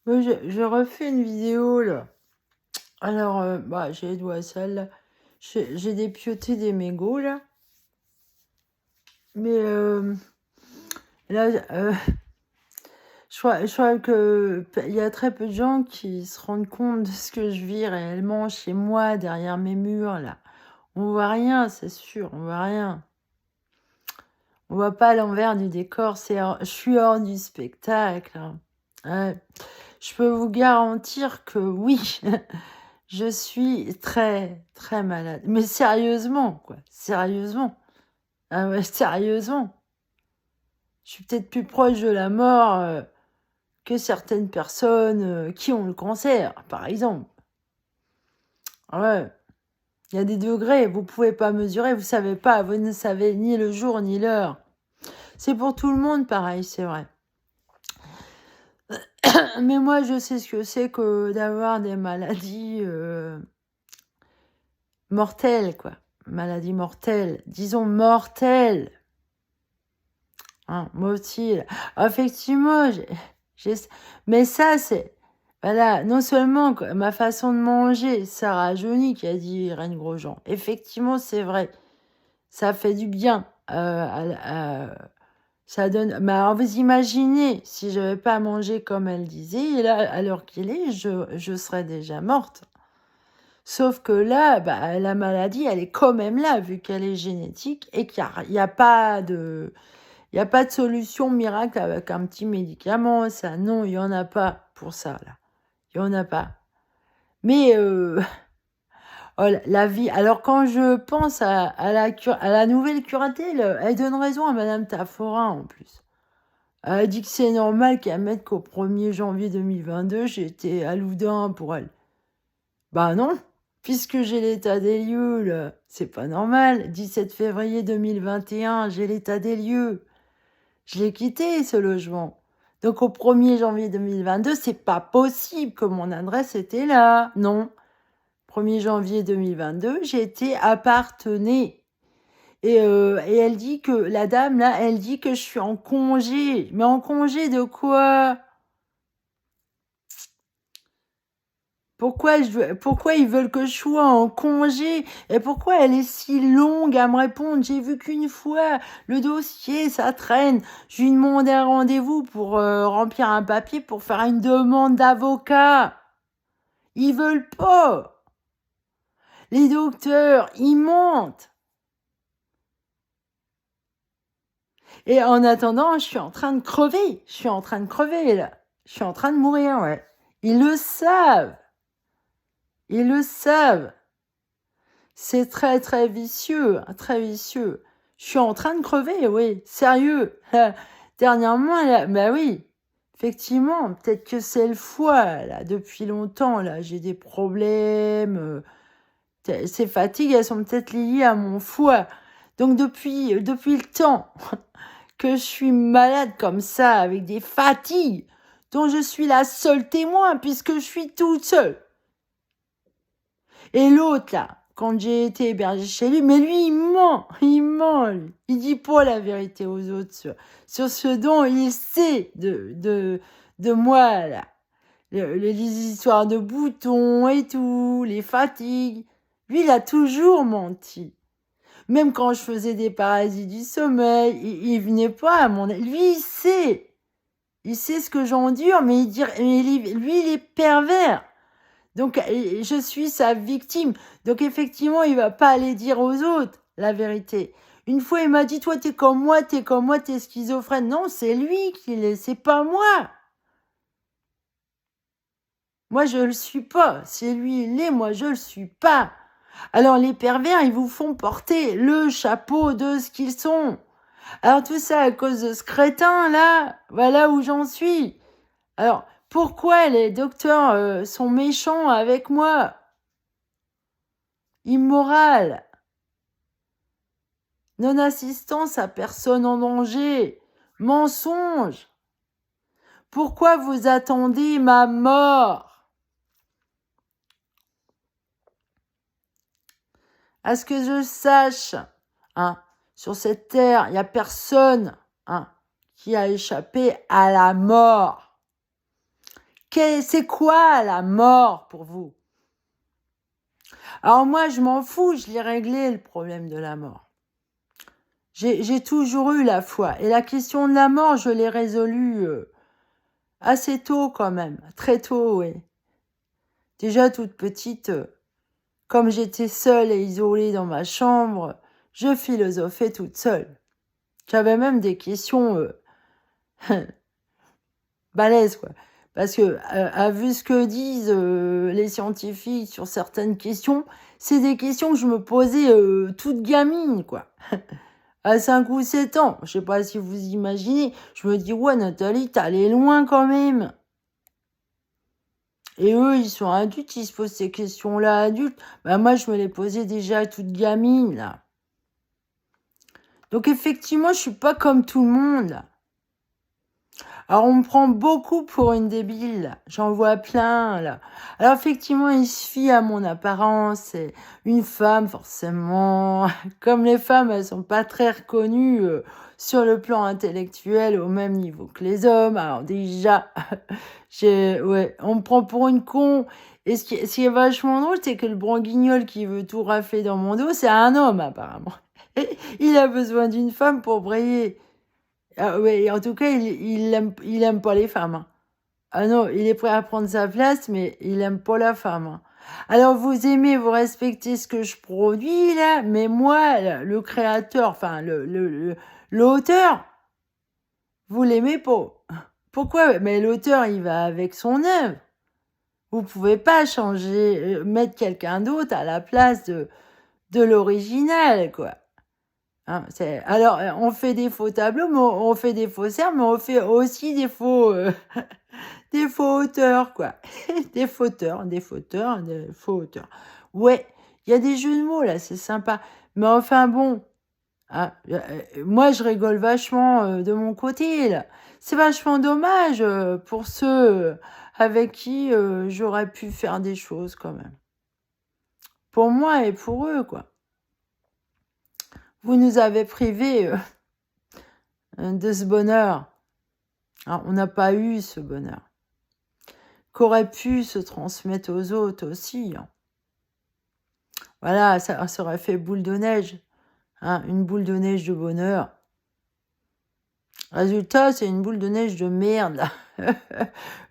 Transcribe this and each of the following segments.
Oui, j'ai refait une vidéo là. Alors, j'ai les doigts sales là. J'ai dépioté des mégots là. Mais là, je crois que il y a très peu de gens qui se rendent compte de ce que je vis réellement chez moi, derrière mes murs là. On voit rien, c'est sûr, on voit rien. On voit pas l'envers du décor, je suis hors du spectacle, hein. Ouais. Je peux vous garantir que oui, je suis très, très malade. Mais sérieusement, quoi. Sérieusement. Ah ouais, sérieusement. Je suis peut-être plus proche de la mort que certaines personnes qui ont le cancer, par exemple. Ah ouais. Il y a des degrés, vous pouvez pas mesurer, vous savez pas, vous ne savez ni le jour ni l'heure. C'est pour tout le monde pareil, c'est vrai. Mais moi, je sais ce que c'est que d'avoir des maladies mortelles, quoi. Maladies mortelles. Disons mortelles. Hein, mortelles. Effectivement, mais ça, c'est... Voilà, non seulement ma façon de manger, ça rajeunit, qui a dit Irène Grosjean. Effectivement, c'est vrai. Ça fait du bien. Ça donne... Mais alors, vous imaginez, si je n'avais pas mangé comme elle disait, et là, à l'heure qu'il est, je serais déjà morte. Sauf que là, la maladie, elle est quand même là, vu qu'elle est génétique et qu'il n'y a pas de... Il y a pas de solution miracle avec un petit médicament, ça. Non, il n'y en a pas pour ça, là. Il n'y en a pas. Mais oh, la vie... Alors, quand je pense à la nouvelle curatelle, elle donne raison à Madame Taforin, en plus. Elle dit que c'est normal qu'elle mette qu'au 1er janvier 2022, j'étais à Loudun pour elle. Bah non, puisque j'ai l'état des lieux, là, c'est pas normal. 17 février 2021, j'ai l'état des lieux. Je l'ai quitté, ce logement. Donc au 1er janvier 2022, c'est pas possible que mon adresse était là. Non. 1er janvier 2022, j'ai été appartenée. Et elle dit que, la dame, là, elle dit que je suis en congé. Mais en congé de quoi? Pourquoi ils veulent que je sois en congé? Et pourquoi elle est si longue à me répondre? J'ai vu qu'une fois. Le dossier, ça traîne. Je lui demande un rendez-vous pour remplir un papier pour faire une demande d'avocat. Ils veulent pas. Les docteurs, ils mentent. Et en attendant, je suis en train de crever. Je suis en train de crever, là. Je suis en train de mourir, ouais. Ils le savent. Ils le savent. C'est très, très vicieux, hein, très vicieux. Je suis en train de crever, oui, sérieux. Dernièrement, là, bah oui, effectivement, peut-être que c'est le foie, là, depuis longtemps, là, j'ai des problèmes. Ces fatigues, elles sont peut-être liées à mon foie. Donc, depuis le temps que je suis malade comme ça, avec des fatigues, dont je suis la seule témoin, puisque je suis toute seule. Et l'autre, là, quand j'ai été hébergée chez lui, mais lui, il ment, lui. Il dit pas la vérité aux autres sur ce dont il sait de moi, là. Les histoires de boutons et tout, les fatigues. Lui, il a toujours menti. Même quand je faisais des parasites du sommeil, il venait pas à mon... Lui, il sait. Il sait ce que j'endure, mais lui, il est pervers. Donc, je suis sa victime. Donc, effectivement, il va pas aller dire aux autres la vérité. Une fois, il m'a dit, toi, t'es comme moi, t'es schizophrène. Non, c'est lui qui l'est, c'est pas moi. Moi, je le suis pas. C'est lui, il l'est, moi, je le suis pas. Alors, les pervers, ils vous font porter le chapeau de ce qu'ils sont. Alors, tout ça à cause de ce crétin, là, voilà où j'en suis. Alors, pourquoi les docteurs sont méchants avec moi? Immoral. Non-assistance à personne en danger. Mensonge. Pourquoi vous attendez ma mort? À ce que je sache, hein, sur cette terre, il n'y a personne, hein, qui a échappé à la mort. C'est quoi la mort pour vous? Alors moi, je m'en fous, je l'ai réglé le problème de la mort. J'ai toujours eu la foi. Et la question de la mort, je l'ai résolue assez tôt quand même. Très tôt, oui. Déjà toute petite, comme j'étais seule et isolée dans ma chambre, je philosophais toute seule. J'avais même des questions balèzes, quoi. Parce que, à vu ce que disent les scientifiques sur certaines questions, c'est des questions que je me posais toute gamine, quoi. À 5 ou 7 ans, je sais pas si vous imaginez, je me dis, ouais, Nathalie, t'es allée loin quand même. Et eux, ils sont adultes, ils se posent ces questions-là adultes. Bah, moi, je me les posais déjà toute gamine, là. Donc, effectivement, je suis pas comme tout le monde, là. Alors, on me prend beaucoup pour une débile, là. J'en vois plein, là. Alors, effectivement, ils se fient à mon apparence. C'est une femme, forcément. Comme les femmes, elles sont pas très reconnues sur le plan intellectuel au même niveau que les hommes. Alors, déjà, ouais, on me prend pour une con. Et ce qui est vachement drôle, c'est que le branquignol qui veut tout rafler dans mon dos, c'est un homme, apparemment. Il a besoin d'une femme pour briller. Ah ouais, en tout cas, il aime pas les femmes, hein. Ah non, il est prêt à prendre sa place, mais il aime pas la femme, hein. Alors, vous aimez, vous respectez ce que je produis, là, mais moi, le créateur, enfin, l'auteur, vous l'aimez pas. Pourquoi? Mais l'auteur, il va avec son œuvre. Vous pouvez pas changer, mettre quelqu'un d'autre à la place de l'original, quoi. Hein, alors, on fait des faux tableaux, mais on fait des faussaires, mais on fait aussi des faux auteurs, quoi. Des fauteurs, des fauteurs, des faux auteurs. Ouais, il y a des jeux de mots, là, c'est sympa. Mais enfin, bon, hein, moi, je rigole vachement de mon côté, là. C'est vachement dommage pour ceux avec qui j'aurais pu faire des choses, quand même. Pour moi et pour eux, quoi. Vous nous avez privés de ce bonheur. Alors, on n'a pas eu ce bonheur. Qu'aurait pu se transmettre aux autres aussi, hein. Voilà, ça aurait fait boule de neige. Hein, une boule de neige de bonheur. Résultat, c'est une boule de neige de merde, là.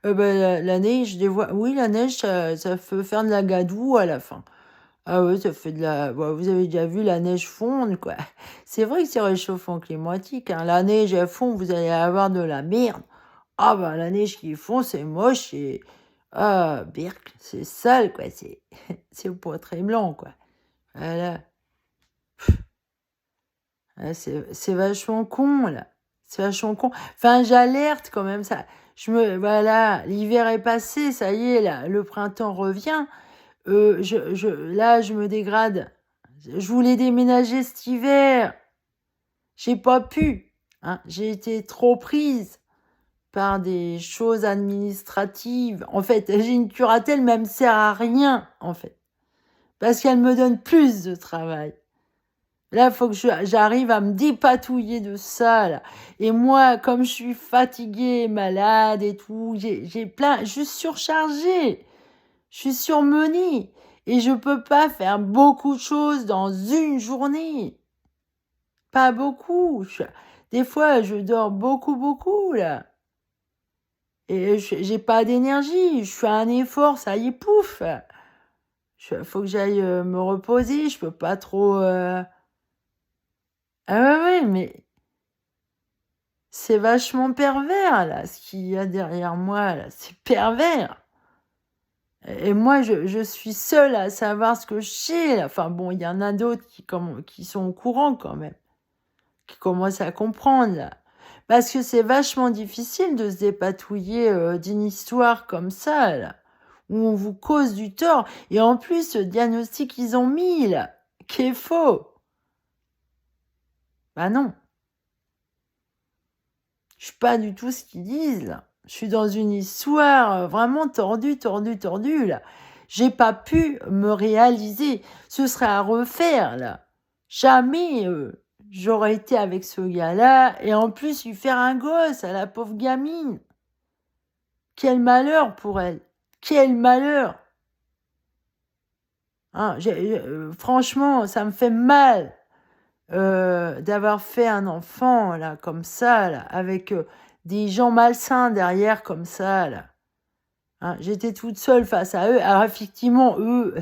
Ben, la neige, oui, la neige, ça peut faire de la gadoue à la fin. Ah oui, ça fait de la... Bon, vous avez déjà vu la neige fondre, quoi. C'est vrai que c'est réchauffant climatique, hein. La neige, elle fond, vous allez avoir de la merde. Ah ben, la neige qui fond, c'est moche et... Ah, birk, c'est sale, quoi. C'est pas très blanc, quoi. Voilà. Ah, c'est vachement con, là. C'est vachement con. Enfin, j'alerte quand même, ça. Voilà, l'hiver est passé, ça y est, là, le printemps revient. Là, je me dégrade. Je voulais déménager cet hiver. J'ai pas pu, hein. J'ai été trop prise par des choses administratives. En fait, j'ai une curatelle, mais elle me sert à rien, en fait. Parce qu'elle me donne plus de travail. Là, il faut que j'arrive à me dépatouiller de ça, là. Et moi, comme je suis fatiguée, malade et tout, je suis surchargée. Je suis surmenée. Et je peux pas faire beaucoup de choses dans une journée. Pas beaucoup. Des fois, je dors beaucoup, beaucoup, là. Et j'ai pas d'énergie. Je fais un effort, ça y est, pouf. Faut que j'aille me reposer. Je peux pas trop... Ah ouais, ouais, mais c'est vachement pervers, là, ce qu'il y a derrière moi, là. C'est pervers. Et moi, je suis seule à savoir ce que je sais, là. Enfin bon, il y en a d'autres qui sont au courant quand même, qui commencent à comprendre, là. Parce que c'est vachement difficile de se dépatouiller d'une histoire comme ça, là, où on vous cause du tort. Et en plus, le diagnostic qu'ils ont mis, là, qui est faux. Bah non. Je suis pas du tout ce qu'ils disent, là. Je suis dans une histoire vraiment tordue, tordue, tordue, là. J'ai pas pu me réaliser. Ce serait à refaire, là. Jamais j'aurais été avec ce gars-là et en plus lui faire un gosse à la pauvre gamine. Quel malheur pour elle. Quel malheur. Hein, franchement, ça me fait mal d'avoir fait un enfant, là, comme ça, là, avec des gens malsains derrière, comme ça, là. Hein, j'étais toute seule face à eux. Alors, effectivement, eux,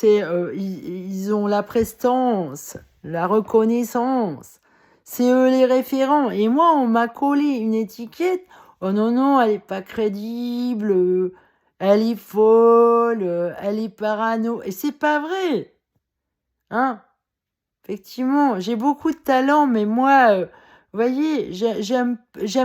ils ont la prestance, la reconnaissance. C'est eux les référents. Et moi, on m'a collé une étiquette. Oh non, non, elle est pas crédible. Elle est folle. Elle est parano. Et c'est pas vrai. Hein? Effectivement, j'ai beaucoup de talent, mais moi, vous voyez, j'aime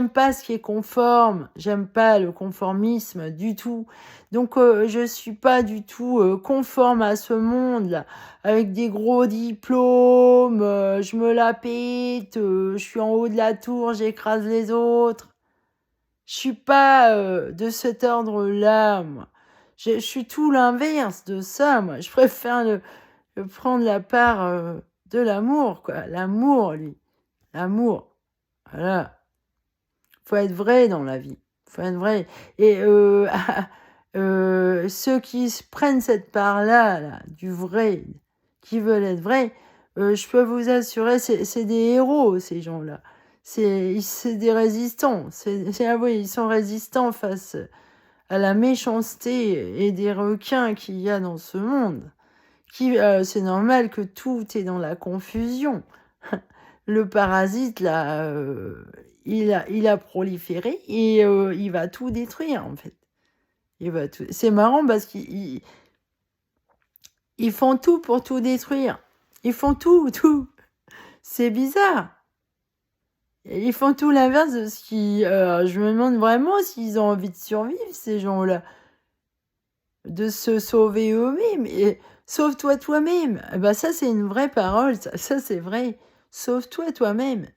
pas ce qui est conforme. J'aime pas le conformisme du tout. Donc, je suis pas du tout conforme à ce monde-là, avec des gros diplômes, je me la pète, je suis en haut de la tour, j'écrase les autres. Je suis pas de cet ordre-là, moi. Je suis tout l'inverse de ça, moi. Je préfère prendre la part de l'amour, quoi. L'amour, lui. L'amour. Voilà. Faut être vrai dans la vie. Faut être vrai. Et ceux qui prennent cette part-là, là, du vrai, qui veulent être vrais, je peux vous assurer, c'est des héros, ces gens-là. C'est des résistants. Ah oui, ils sont résistants face à la méchanceté et des requins qu'il y a dans ce monde. C'est normal que tout est dans la confusion. Le parasite, là, il a proliféré et il va tout détruire, en fait. C'est marrant parce ils font tout pour tout détruire. Ils font tout. C'est bizarre. Ils font tout l'inverse de ce qui... je me demande vraiment s'ils ont envie de survivre, ces gens-là. De se sauver eux-mêmes. Et sauve-toi toi-même. Eh ben ça, c'est une vraie parole. Ça c'est vrai. Sauve-toi toi-même.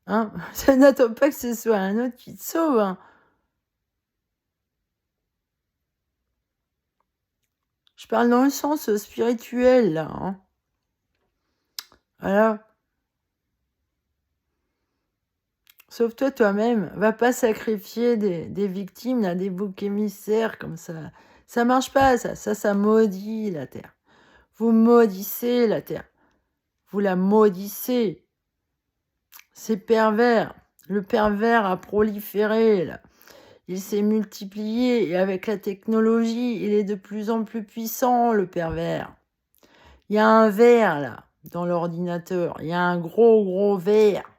Hein? Ça n'attend pas que ce soit un autre qui te sauve. Hein. Je parle dans le sens spirituel, là. Hein. Voilà. Sauve-toi toi-même. Va pas sacrifier des victimes, là, des boucs émissaires comme ça. Ça marche pas, ça. Ça maudit la terre. Vous maudissez la terre. Vous la maudissez. C'est pervers. Le pervers a proliféré, là. Il s'est multiplié et avec la technologie, il est de plus en plus puissant, le pervers. Il y a un verre, là, dans l'ordinateur. Il y a un gros verre.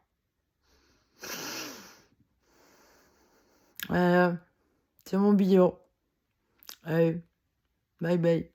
C'est mon bio. Allez, bye bye.